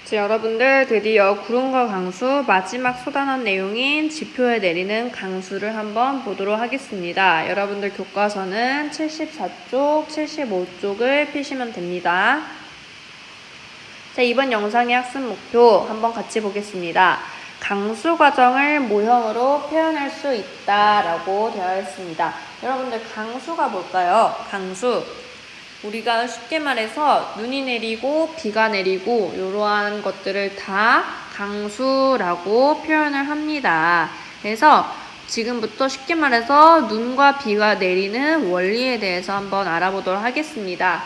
자, 여러분들 드디어 구름과 강수 마지막 쏟아난 내용인 지표에 내리는 강수를 한번 보도록 하겠습니다. 여러분들 교과서는 74쪽, 75쪽을 펴시면 됩니다. 자, 이번 영상의 학습 목표 한번 같이 보겠습니다. 강수 과정을 모형으로 표현할 수 있다라고 되어 있습니다. 여러분들 강수가 뭘까요? 강수. 우리가 쉽게 말해서 눈이 내리고 비가 내리고 이러한 것들을 다 강수라고 표현을 합니다. 그래서 지금부터 쉽게 말해서 눈과 비가 내리는 원리에 대해서 한번 알아보도록 하겠습니다.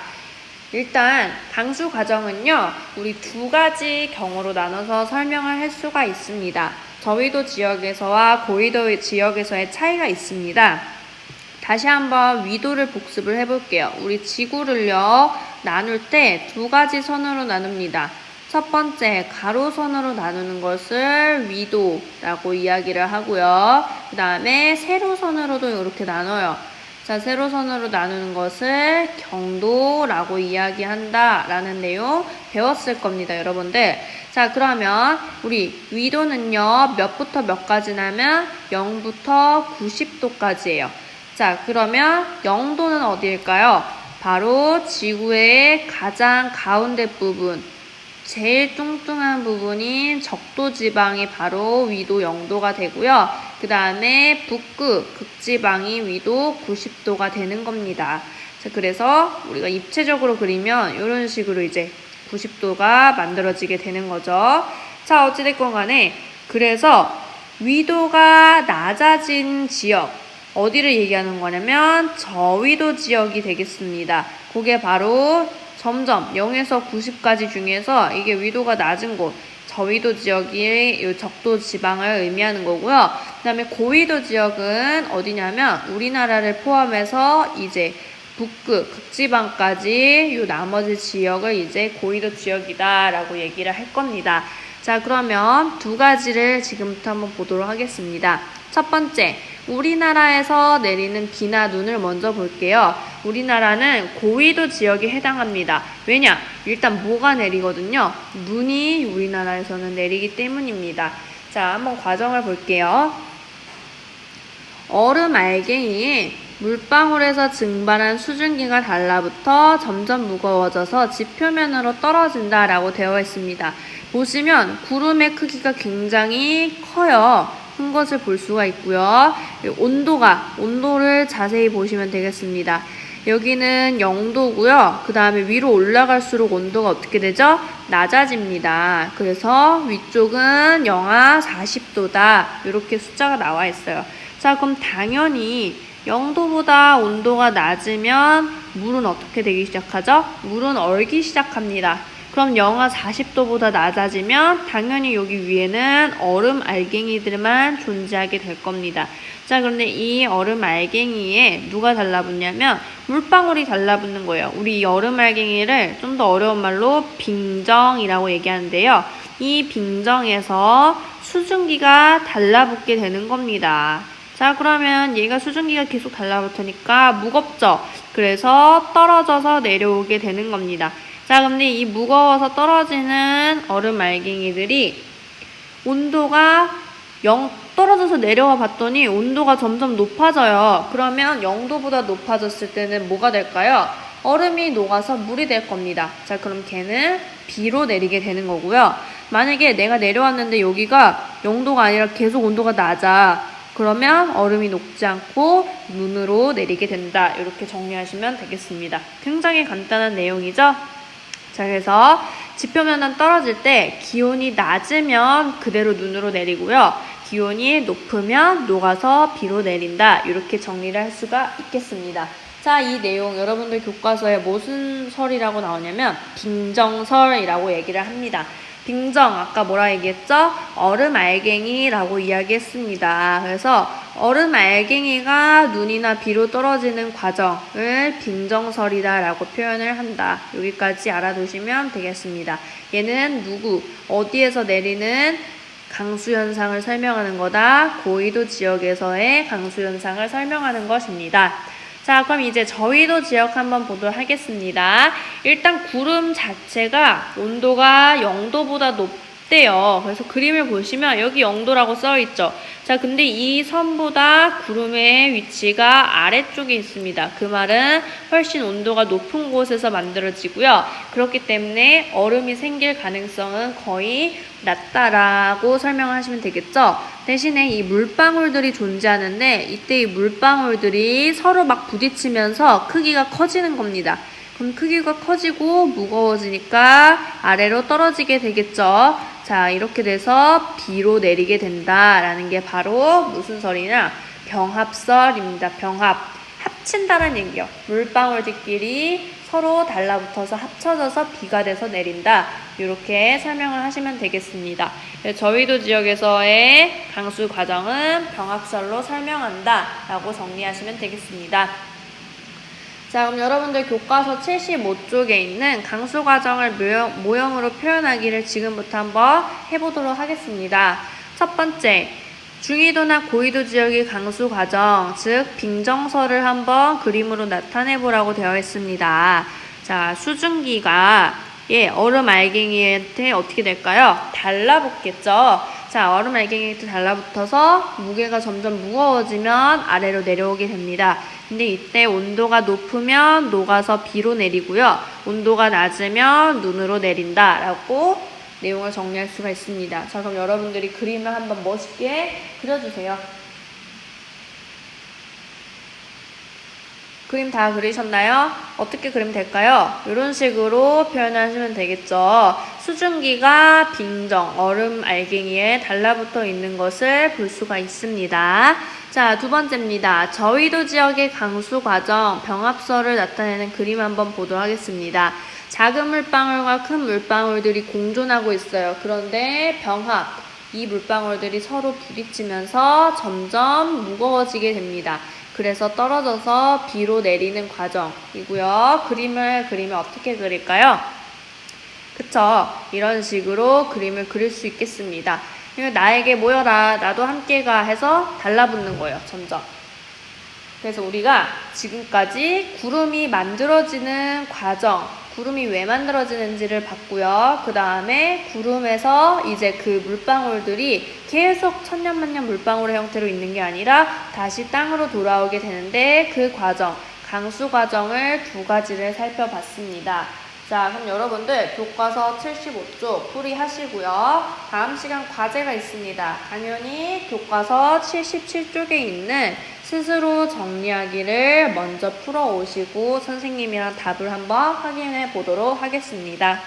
일단 강수 과정은요, 우리 두 가지 경우로 나눠서 설명을 할 수가 있습니다. 저위도 지역에서와 고위도 지역에서의 차이가 있습니다. 다시 한번 위도를 복습을 해볼게요. 우리 지구를요, 나눌 때 두 가지 선으로 나눕니다. 첫 번째, 가로선으로 나누는 것을 위도라고 이야기를 하고요. 그 다음에 세로선으로도 이렇게 나눠요. 자, 세로선으로 나누는 것을 경도라고 이야기한다라는 내용 배웠을 겁니다, 여러분들. 자, 그러면 우리 위도는요, 몇부터 몇까지냐면 0부터 90도까지예요. 자, 그러면 0도는 어디일까요? 바로 지구의 가장 가운데 부분, 제일 뚱뚱한 부분인 적도지방이 바로 위도 0도가 되고요. 그 다음에 북극, 극지방이 위도 90도가 되는 겁니다. 자, 그래서 우리가 입체적으로 그리면 이런 식으로 이제 90도가 만들어지게 되는 거죠. 자, 어찌됐건 간에 그래서 위도가 낮아진 지역, 어디를 얘기하는 거냐면 저위도 지역이 되겠습니다. 그게 바로 점점 0에서 90까지 중에서 이게 위도가 낮은 곳, 저위도 지역이 이 적도 지방을 의미하는 거고요. 그 다음에 고위도 지역은 어디냐면 우리나라를 포함해서 이제 북극, 극지방까지 이 나머지 지역을 이제 고위도 지역이다라고 얘기를 할 겁니다. 자, 그러면 두 가지를 지금부터 한번 보도록 하겠습니다. 첫 번째, 우리나라에서 내리는 비나 눈을 먼저 볼게요. 우리나라는 고위도 지역에 해당합니다. 왜냐? 일단 뭐가 내리거든요. 눈이 우리나라에서는 내리기 때문입니다. 자, 한번 과정을 볼게요. 얼음 알갱이에 물방울에서 증발한 수증기가 달라붙어 점점 무거워져서 지표면으로 떨어진다라고 되어 있습니다. 보시면 구름의 크기가 굉장히 커요. 큰 것을 볼 수가 있고요. 온도를 자세히 보시면 되겠습니다. 여기는 0도고요. 그 다음에 위로 올라갈수록 온도가 어떻게 되죠? 낮아집니다. 그래서 위쪽은 영하 40도다. 이렇게 숫자가 나와 있어요. 자, 그럼 당연히 0도보다 온도가 낮으면 물은 어떻게 되기 시작하죠? 물은 얼기 시작합니다. 그럼 영하 40도보다 낮아지면 당연히 여기 위에는 얼음 알갱이들만 존재하게 될 겁니다. 자, 그런데 이 얼음 알갱이에 누가 달라붙냐면 물방울이 달라붙는 거예요. 우리 이 얼음 알갱이를 좀 더 어려운 말로 빙정이라고 얘기하는데요. 이 빙정에서 수증기가 달라붙게 되는 겁니다. 자, 그러면 얘가 수증기가 계속 달라붙으니까 무겁죠? 그래서 떨어져서 내려오게 되는 겁니다. 자, 근데 이 무거워서 떨어지는 얼음 알갱이들이 온도가 떨어져서 내려와 봤더니 온도가 점점 높아져요. 그러면 0도보다 높아졌을 때는 뭐가 될까요? 얼음이 녹아서 물이 될 겁니다. 자, 그럼 걔는 비로 내리게 되는 거고요. 만약에 내가 내려왔는데 여기가 0도가 아니라 계속 온도가 낮아. 그러면 얼음이 녹지 않고 눈으로 내리게 된다. 이렇게 정리하시면 되겠습니다. 굉장히 간단한 내용이죠? 자, 그래서 지표면은 떨어질 때 기온이 낮으면 그대로 눈으로 내리고요. 기온이 높으면 녹아서 비로 내린다. 이렇게 정리를 할 수가 있겠습니다. 자, 이 내용 여러분들 교과서에 무슨 설이라고 나오냐면 빙정설이라고 얘기를 합니다. 빙정, 아까 뭐라 얘기했죠? 얼음 알갱이라고 이야기했습니다. 그래서 얼음 알갱이가 눈이나 비로 떨어지는 과정을 빙정설이다라고 표현을 한다. 여기까지 알아두시면 되겠습니다. 얘는 어디에서 내리는 강수현상을 설명하는 거다. 고위도 지역에서의 강수현상을 설명하는 것입니다. 자, 그럼 이제 저위도 지역 한번 보도록 하겠습니다. 일단 구름 자체가 온도가 0도보다 높대요. 그래서 그림을 보시면 여기 0도라고 써 있죠. 자, 근데 이 선보다 구름의 위치가 아래쪽에 있습니다. 그 말은 훨씬 온도가 높은 곳에서 만들어지고요. 그렇기 때문에 얼음이 생길 가능성은 거의 낮다라고 설명하시면 되겠죠. 대신에 이 물방울들이 존재하는데 이때 이 물방울들이 서로 막 부딪히면서 크기가 커지는 겁니다. 그럼 크기가 커지고 무거워지니까 아래로 떨어지게 되겠죠. 자, 이렇게 돼서 비로 내리게 된다라는 게 바로 무슨 설이냐? 병합설입니다. 병합. 합친다는 얘기요. 물방울들끼리 서로 달라붙어서 합쳐져서 비가 돼서 내린다. 이렇게 설명을 하시면 되겠습니다. 저위도 지역에서의 강수 과정은 병합설로 설명한다 라고 정리하시면 되겠습니다. 자, 그럼 여러분들 교과서 75쪽에 있는 강수 과정을 모형으로 표현하기를 지금부터 한번 해보도록 하겠습니다. 첫 번째, 중위도나 고위도 지역의 강수 과정, 즉 빙정설을 한번 그림으로 나타내 보라고 되어 있습니다. 자, 수증기가 얼음 알갱이한테 어떻게 될까요? 달라붙겠죠. 자, 얼음 알갱이한테 달라붙어서 무게가 점점 무거워지면 아래로 내려오게 됩니다. 근데 이때 온도가 높으면 녹아서 비로 내리고요. 온도가 낮으면 눈으로 내린다 라고 내용을 정리할 수가 있습니다. 자, 그럼 여러분들이 그림을 한번 멋있게 그려주세요. 그림 다 그리셨나요? 어떻게 그리면 될까요? 이런 식으로 표현하시면 되겠죠. 수증기가 빙정, 얼음 알갱이에 달라붙어 있는 것을 볼 수가 있습니다. 자, 두 번째입니다. 저위도 지역의 강수 과정, 병합설을 나타내는 그림 한번 보도록 하겠습니다. 작은 물방울과 큰 물방울들이 공존하고 있어요. 그런데 병합, 이 물방울들이 서로 부딪히면서 점점 무거워지게 됩니다. 그래서 떨어져서 비로 내리는 과정이고요. 그림을 그리면 어떻게 그릴까요? 그쵸? 이런 식으로 그림을 그릴 수 있겠습니다. 나에게 모여라, 나도 함께 가 해서 달라붙는 거예요, 점점. 그래서 우리가 지금까지 구름이 만들어지는 과정, 구름이 왜 만들어지는지를 봤고요. 그 다음에 구름에서 이제 그 물방울들이 계속 천년만년 물방울의 형태로 있는 게 아니라 다시 땅으로 돌아오게 되는데 그 과정, 강수 과정을 두 가지를 살펴봤습니다. 자, 그럼 여러분들 교과서 75쪽 풀이하시고요. 다음 시간 과제가 있습니다. 당연히 교과서 77쪽에 있는 스스로 정리하기를 먼저 풀어오시고 선생님이랑 답을 한번 확인해 보도록 하겠습니다.